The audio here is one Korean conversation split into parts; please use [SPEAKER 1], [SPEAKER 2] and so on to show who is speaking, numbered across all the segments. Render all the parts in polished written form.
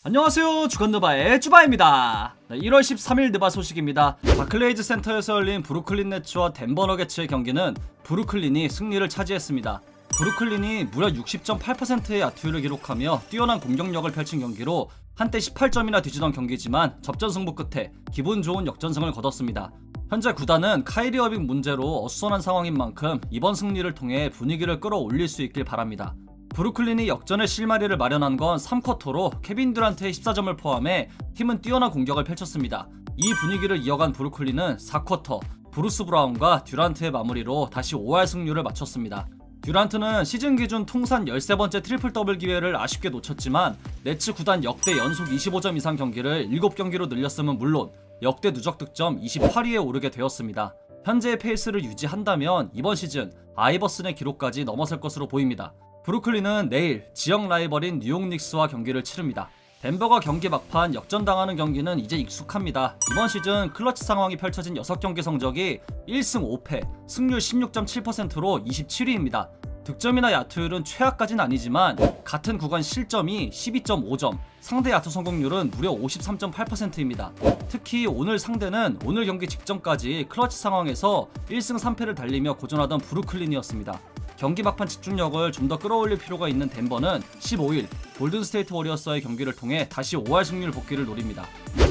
[SPEAKER 1] 안녕하세요, 주간느바의 쭈바입니다. 1월 13일 느바 소식입니다. 바클레이즈 센터에서 열린 브루클린 네츠와 덴버 너게츠의 경기는 브루클린이 승리를 차지했습니다. 브루클린이 무려 60.8%의 야투율을 기록하며 뛰어난 공격력을 펼친 경기로 한때 18점이나 뒤지던 경기지만 접전승부 끝에 기분 좋은 역전승을 거뒀습니다. 현재 구단은 카이리 어빙 문제로 어수선한 상황인 만큼 이번 승리를 통해 분위기를 끌어올릴 수 있길 바랍니다. 브루클린이 역전의 실마리를 마련한 건 3쿼터로 케빈 듀란트의 14점을 포함해 팀은 뛰어난 공격을 펼쳤습니다. 이 분위기를 이어간 브루클린은 4쿼터 브루스 브라운과 듀란트의 마무리로 다시 5할 승률을 마쳤습니다. 듀란트는 시즌 기준 통산 13번째 트리플 더블 기회를 아쉽게 놓쳤지만 네츠 구단 역대 연속 25점 이상 경기를 7경기로 늘렸음은 물론 역대 누적 득점 28위에 오르게 되었습니다. 현재의 페이스를 유지한다면 이번 시즌 아이버슨의 기록까지 넘어설 것으로 보입니다. 브루클린은 내일 지역 라이벌인 뉴욕 닉스와 경기를 치릅니다. 덴버가 경기 막판 역전당하는 경기는 이제 익숙합니다. 이번 시즌 클러치 상황이 펼쳐진 6경기 성적이 1승 5패, 승률 16.7%로 27위입니다. 득점이나 야투율은 최하까지는 아니지만 같은 구간 실점이 12.5점, 상대 야투 성공률은 무려 53.8%입니다. 특히 오늘 상대는 오늘 경기 직전까지 클러치 상황에서 1승 3패를 달리며 고전하던 브루클린이었습니다. 경기 막판 집중력을 좀 더 끌어올릴 필요가 있는 덴버는 15일 골든스테이트 워리어스와의 경기를 통해 다시 5할 승률 복귀를 노립니다.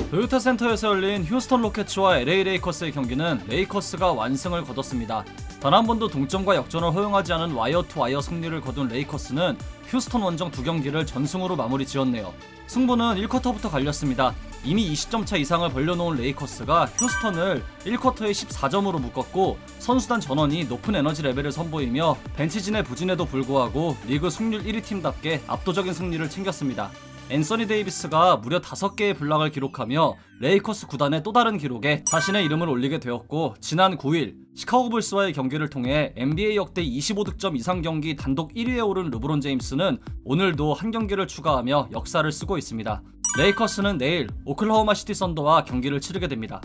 [SPEAKER 1] 토요타 센터에서 열린 휴스턴 로켓츠와 LA 레이커스의 경기는 레이커스가 완승을 거뒀습니다. 단 한 번도 동점과 역전을 허용하지 않은 와이어 투 와이어 승리를 거둔 레이커스는 휴스턴 원정 2경기를 전승으로 마무리 지었네요. 승부는 1쿼터부터 갈렸습니다. 이미 20점 차 이상을 벌려놓은 레이커스가 휴스턴을 1쿼터에 14점으로 묶었고 선수단 전원이 높은 에너지 레벨을 선보이며 벤치진의 부진에도 불구하고 리그 승률 1위 팀답게 압도적인 승리를 챙겼습니다. 앤서니 데이비스가 무려 5개의 블락을 기록하며 레이커스 구단의 또 다른 기록에 자신의 이름을 올리게 되었고 지난 9일 시카고 불스와의 경기를 통해 NBA 역대 25득점 이상 경기 단독 1위에 오른 르브론 제임스는 오늘도 한 경기를 추가하며 역사를 쓰고 있습니다. 레이커스는 내일 오클라호마 시티 선더와 경기를 치르게 됩니다.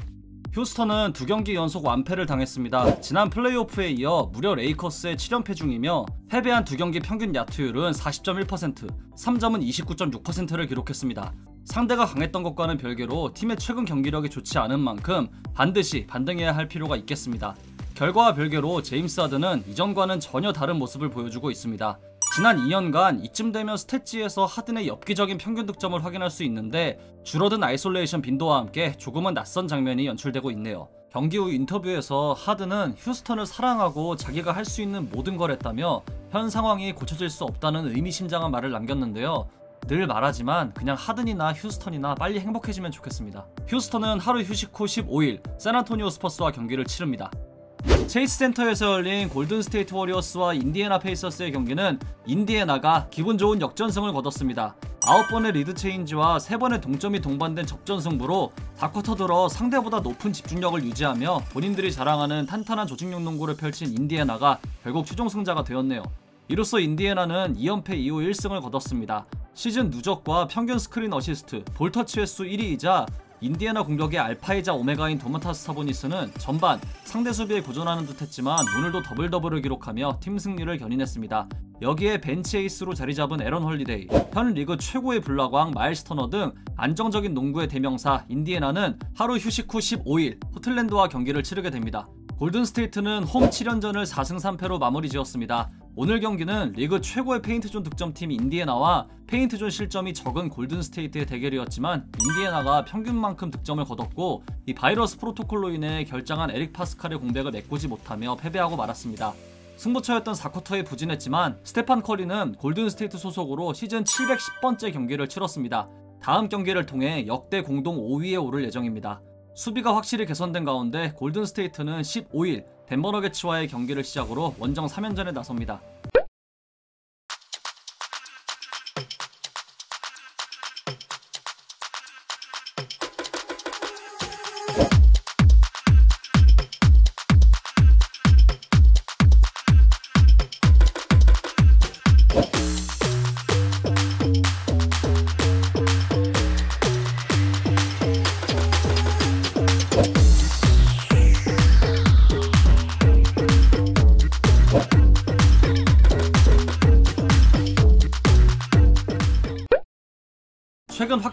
[SPEAKER 1] 휴스턴은 2경기 연속 완패를 당했습니다. 지난 플레이오프에 이어 무려 레이커스의 7연패 중이며 패배한 2경기 평균 야투율은 40.1%, 3점은 29.6%를 기록했습니다. 상대가 강했던 것과는 별개로 팀의 최근 경기력이 좋지 않은 만큼 반드시 반등해야 할 필요가 있겠습니다. 결과와 별개로 제임스 하든은 이전과는 전혀 다른 모습을 보여주고 있습니다. 지난 2년간 이쯤 되면 스탯지에서 하든의 엽기적인 평균 득점을 확인할 수 있는데 줄어든 아이솔레이션 빈도와 함께 조금은 낯선 장면이 연출되고 있네요. 경기 후 인터뷰에서 하든은 휴스턴을 사랑하고 자기가 할 수 있는 모든 걸 했다며 현 상황이 고쳐질 수 없다는 의미심장한 말을 남겼는데요. 늘 말하지만 그냥 하든이나 휴스턴이나 빨리 행복해지면 좋겠습니다. 휴스턴은 하루 휴식 후 15일 샌안토니오 스퍼스와 경기를 치릅니다. 체이스 센터에서 열린 골든스테이트 워리어스와 인디애나 페이서스의 경기는 인디애나가 기분 좋은 역전승을 거뒀습니다. 9번의 리드 체인지와 3번의 동점이 동반된 접전승부로 4쿼터 들어 상대보다 높은 집중력을 유지하며 본인들이 자랑하는 탄탄한 조직력 농구를 펼친 인디애나가 결국 최종 승자가 되었네요. 이로써 인디애나는 2연패 이후 1승을 거뒀습니다. 시즌 누적과 평균 스크린 어시스트, 볼터치 횟수 1위이자 인디애나 공격의 알파이자 오메가인 도마타스 사보니스는 전반 상대 수비에 고전하는 듯 했지만 오늘도 더블더블을 기록하며 팀 승리를 견인했습니다. 여기에 벤치 에이스로 자리잡은 에런 홀리데이, 현 리그 최고의 블락왕 마일스 터너 등 안정적인 농구의 대명사 인디애나는 하루 휴식 후 15일 포틀랜드와 경기를 치르게 됩니다. 골든스테이트는 홈 7연전을 4승 3패로 마무리 지었습니다. 오늘 경기는 리그 최고의 페인트존 득점팀 인디애나와 페인트존 실점이 적은 골든스테이트의 대결이었지만 인디애나가 평균만큼 득점을 거뒀고 이 바이러스 프로토콜로 인해 결장한 에릭 파스칼의 공백을 메꾸지 못하며 패배하고 말았습니다. 승부처였던 4쿼터에 부진했지만 스테판 커리는 골든스테이트 소속으로 시즌 710번째 경기를 치렀습니다. 다음 경기를 통해 역대 공동 5위에 오를 예정입니다. 수비가 확실히 개선된 가운데 골든스테이트는 15일 덴버 너게츠와의 경기를 시작으로 원정 3연전에 나섭니다.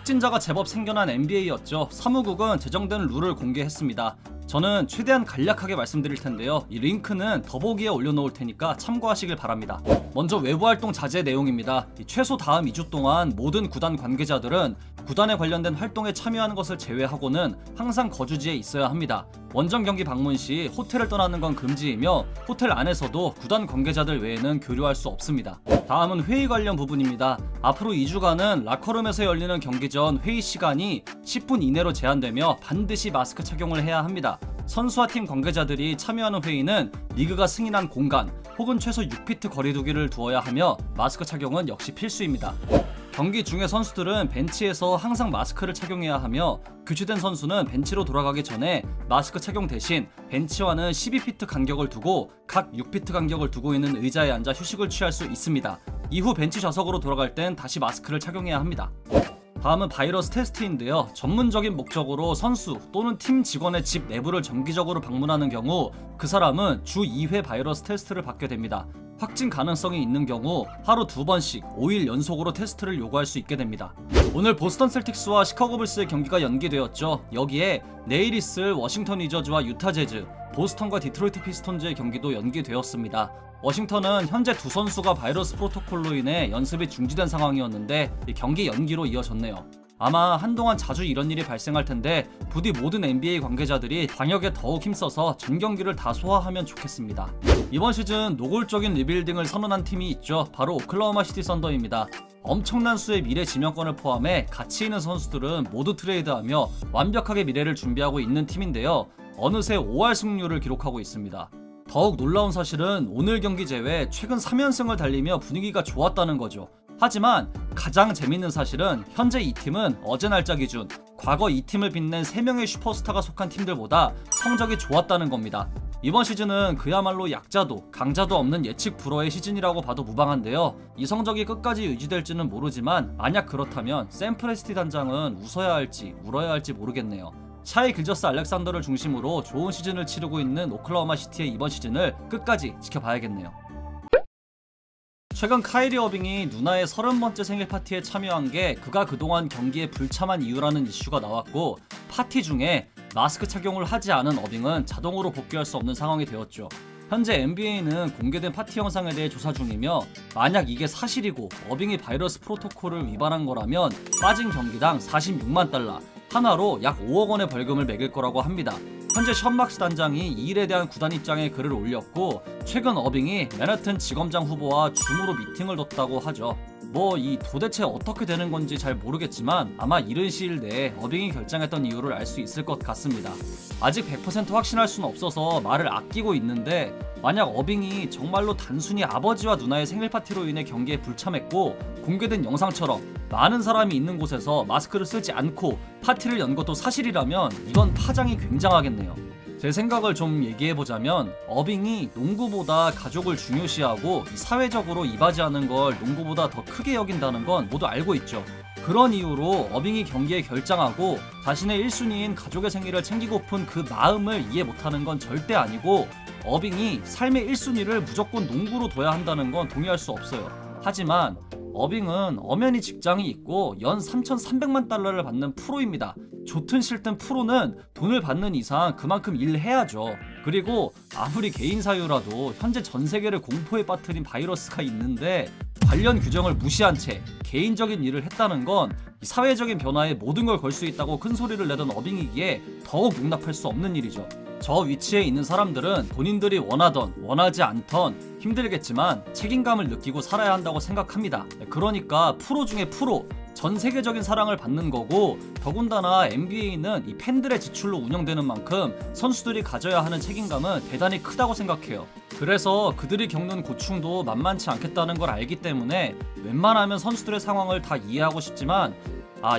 [SPEAKER 1] 확진자가 제법 생겨난 NBA였죠. 사무국은 제정된 룰을 공개했습니다. 저는 최대한 간략하게 말씀드릴 텐데요. 이 링크는 더보기에 올려놓을 테니까 참고하시길 바랍니다. 먼저 외부활동 자제 내용입니다. 최소 다음 2주 동안 모든 구단 관계자들은 구단에 관련된 활동에 참여하는 것을 제외하고는 항상 거주지에 있어야 합니다. 원정 경기 방문 시 호텔을 떠나는 건 금지이며 호텔 안에서도 구단 관계자들 외에는 교류할 수 없습니다. 다음은 회의 관련 부분입니다. 앞으로 2주간은 라커룸에서 열리는 경기 전 회의 시간이 10분 이내로 제한되며 반드시 마스크 착용을 해야 합니다. 선수와 팀 관계자들이 참여하는 회의는 리그가 승인한 공간 혹은 최소 6피트 거리두기를 두어야 하며 마스크 착용은 역시 필수입니다. 경기 중에 선수들은 벤치에서 항상 마스크를 착용해야 하며 교체된 선수는 벤치로 돌아가기 전에 마스크 착용 대신 벤치와는 12피트 간격을 두고 각 6피트 간격을 두고 있는 의자에 앉아 휴식을 취할 수 있습니다. 이후 벤치 좌석으로 돌아갈 땐 다시 마스크를 착용해야 합니다. 다음은 바이러스 테스트인데요. 전문적인 목적으로 선수 또는 팀 직원의 집 내부를 정기적으로 방문하는 경우 그 사람은 주 2회 바이러스 테스트를 받게 됩니다. 확진 가능성이 있는 경우 하루 2번씩 5일 연속으로 테스트를 요구할 수 있게 됩니다. 오늘 보스턴 셀틱스와 시카고 불스의 경기가 연기되었죠. 여기에 내일 있을 워싱턴 위저즈와 유타 재즈, 보스턴과 디트로이트 피스톤즈의 경기도 연기되었습니다. 워싱턴은 현재 두 선수가 바이러스 프로토콜로 인해 연습이 중지된 상황이었는데 경기 연기로 이어졌네요. 아마 한동안 자주 이런 일이 발생할 텐데 부디 모든 NBA 관계자들이 방역에 더욱 힘써서 전 경기를 다 소화하면 좋겠습니다. 이번 시즌 노골적인 리빌딩을 선언한 팀이 있죠. 바로 오클라호마 시티 선더입니다. 엄청난 수의 미래 지명권을 포함해 가치 있는 선수들은 모두 트레이드하며 완벽하게 미래를 준비하고 있는 팀인데요. 어느새 5할 승률을 기록하고 있습니다. 더욱 놀라운 사실은 오늘 경기 제외 최근 3연승을 달리며 분위기가 좋았다는 거죠. 하지만 가장 재밌는 사실은 현재 이 팀은 어제 날짜 기준 과거 이 팀을 빛낸 3명의 슈퍼스타가 속한 팀들보다 성적이 좋았다는 겁니다. 이번 시즌은 그야말로 약자도 강자도 없는 예측 불허의 시즌이라고 봐도 무방한데요. 이 성적이 끝까지 유지될지는 모르지만 만약 그렇다면 샘 프레스티 단장은 웃어야 할지 울어야 할지 모르겠네요. 샤이 길저스 알렉산더를 중심으로 좋은 시즌을 치르고 있는 오클라호마 시티의 이번 시즌을 끝까지 지켜봐야겠네요. 최근 카이리 어빙이 누나의 30번째 생일 파티에 참여한 게 그가 그동안 경기에 불참한 이유라는 이슈가 나왔고, 파티 중에 마스크 착용을 하지 않은 어빙은 자동으로 복귀할 수 없는 상황이 되었죠. 현재 NBA는 공개된 파티 영상에 대해 조사 중이며, 만약 이게 사실이고 어빙이 바이러스 프로토콜을 위반한 거라면 빠진 경기당 46만 달러, 하나로 약 5억 원의 벌금을 매길 거라고 합니다. 현재 션 막스 단장이 이 일에 대한 구단 입장에 글을 올렸고, 최근 어빙이 맨해튼 지검장 후보와 줌으로 미팅을 뒀다고 하죠. 이 도대체 어떻게 되는 건지 잘 모르겠지만 아마 이른 시일 내에 어빙이 결정했던 이유를 알 수 있을 것 같습니다. 아직 100% 확신할 수는 없어서 말을 아끼고 있는데, 만약 어빙이 정말로 단순히 아버지와 누나의 생일 파티로 인해 경기에 불참했고 공개된 영상처럼 많은 사람이 있는 곳에서 마스크를 쓰지 않고 파티를 연 것도 사실이라면 이건 파장이 굉장하겠네요. 제 생각을 좀 얘기해보자면, 어빙이 농구보다 가족을 중요시하고 사회적으로 이바지하는 걸 농구보다 더 크게 여긴다는 건 모두 알고 있죠. 그런 이유로 어빙이 경기에 결장하고 자신의 1순위인 가족의 생일을 챙기고픈 그 마음을 이해 못하는 건 절대 아니고, 어빙이 삶의 1순위를 무조건 농구로 둬야 한다는 건 동의할 수 없어요. 하지만 어빙은 엄연히 직장이 있고 연 3,300만 달러를 받는 프로입니다. 좋든 싫든 프로는 돈을 받는 이상 그만큼 일해야죠. 그리고 아무리 개인 사유라도 현재 전 세계를 공포에 빠뜨린 바이러스가 있는데 관련 규정을 무시한 채 개인적인 일을 했다는 건 사회적인 변화에 모든 걸 걸 수 있다고 큰 소리를 내던 어빙이기에 더욱 용납할 수 없는 일이죠. 저 위치에 있는 사람들은 본인들이 원하던 원하지 않던 힘들겠지만 책임감을 느끼고 살아야 한다고 생각합니다. 그러니까 프로 중에 프로, 전 세계적인 사랑을 받는 거고, 더군다나 NBA는 이 팬들의 지출로 운영되는 만큼 선수들이 가져야 하는 책임감은 대단히 크다고 생각해요. 그래서 그들이 겪는 고충도 만만치 않겠다는 걸 알기 때문에 웬만하면 선수들의 상황을 다 이해하고 싶지만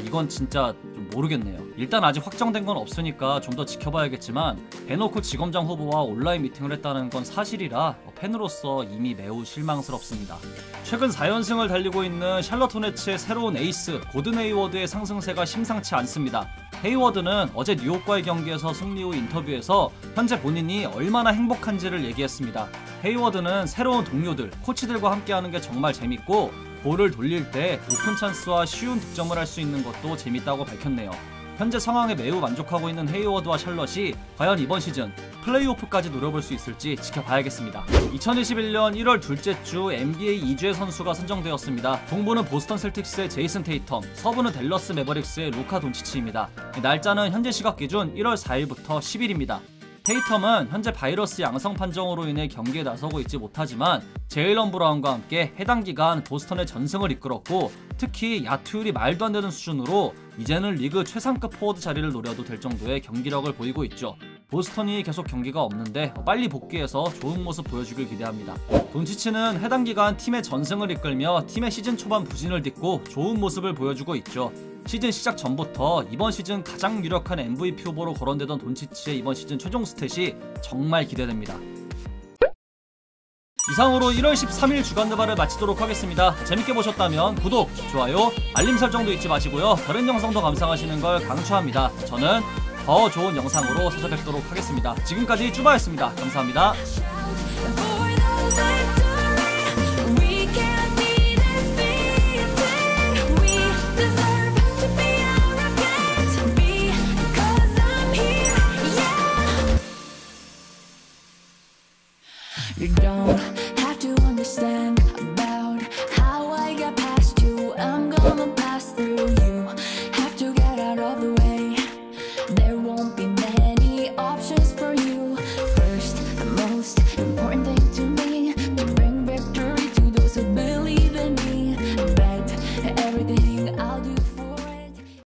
[SPEAKER 1] 이건 진짜 좀 모르겠네요. 일단 아직 확정된 건 없으니까 좀 더 지켜봐야겠지만, 대놓고 지검장 후보와 온라인 미팅을 했다는 건 사실이라 팬으로서 이미 매우 실망스럽습니다. 최근 4연승을 달리고 있는 샬럿 호네츠의 새로운 에이스 고든 헤이워드의 상승세가 심상치 않습니다. 헤이워드는 어제 뉴욕과의 경기에서 승리 후 인터뷰에서 현재 본인이 얼마나 행복한지를 얘기했습니다. 헤이워드는 새로운 동료들, 코치들과 함께하는 게 정말 재밌고, 볼을 돌릴 때 오픈 찬스와 쉬운 득점을 할 수 있는 것도 재밌다고 밝혔네요. 현재 상황에 매우 만족하고 있는 헤이워드와 샬럿이 과연 이번 시즌 플레이오프까지 노려볼 수 있을지 지켜봐야겠습니다. 2021년 1월 둘째 주 NBA 2주의 선수가 선정되었습니다. 동부는 보스턴 셀틱스의 제이슨 테이텀, 서부는 댈러스 매버릭스의 루카 돈치치입니다. 날짜는 현재 시각 기준 1월 4일부터 10일입니다. 테이텀은 현재 바이러스 양성 판정으로 인해 경기에 나서고 있지 못하지만 제일런 브라운과 함께 해당 기간 보스턴의 전승을 이끌었고, 특히 야투율이 말도 안 되는 수준으로 이제는 리그 최상급 포워드 자리를 노려도 될 정도의 경기력을 보이고 있죠. 보스턴이 계속 경기가 없는데 빨리 복귀해서 좋은 모습 보여주길 기대합니다. 돈치치는 해당 기간 팀의 전승을 이끌며 팀의 시즌 초반 부진을 딛고 좋은 모습을 보여주고 있죠. 시즌 시작 전부터 이번 시즌 가장 유력한 MVP 후보로 거론되던 돈치치의 이번 시즌 최종 스탯이 정말 기대됩니다. 이상으로 1월 13일 주간 느바를 마치도록 하겠습니다. 재밌게 보셨다면 구독, 좋아요, 알림 설정도 잊지 마시고요. 다른 영상도 감상하시는 걸 강추합니다. 저는 더 좋은 영상으로 찾아뵙도록 하겠습니다. 지금까지 쭈바였습니다. 감사합니다.
[SPEAKER 2] You don't have to understand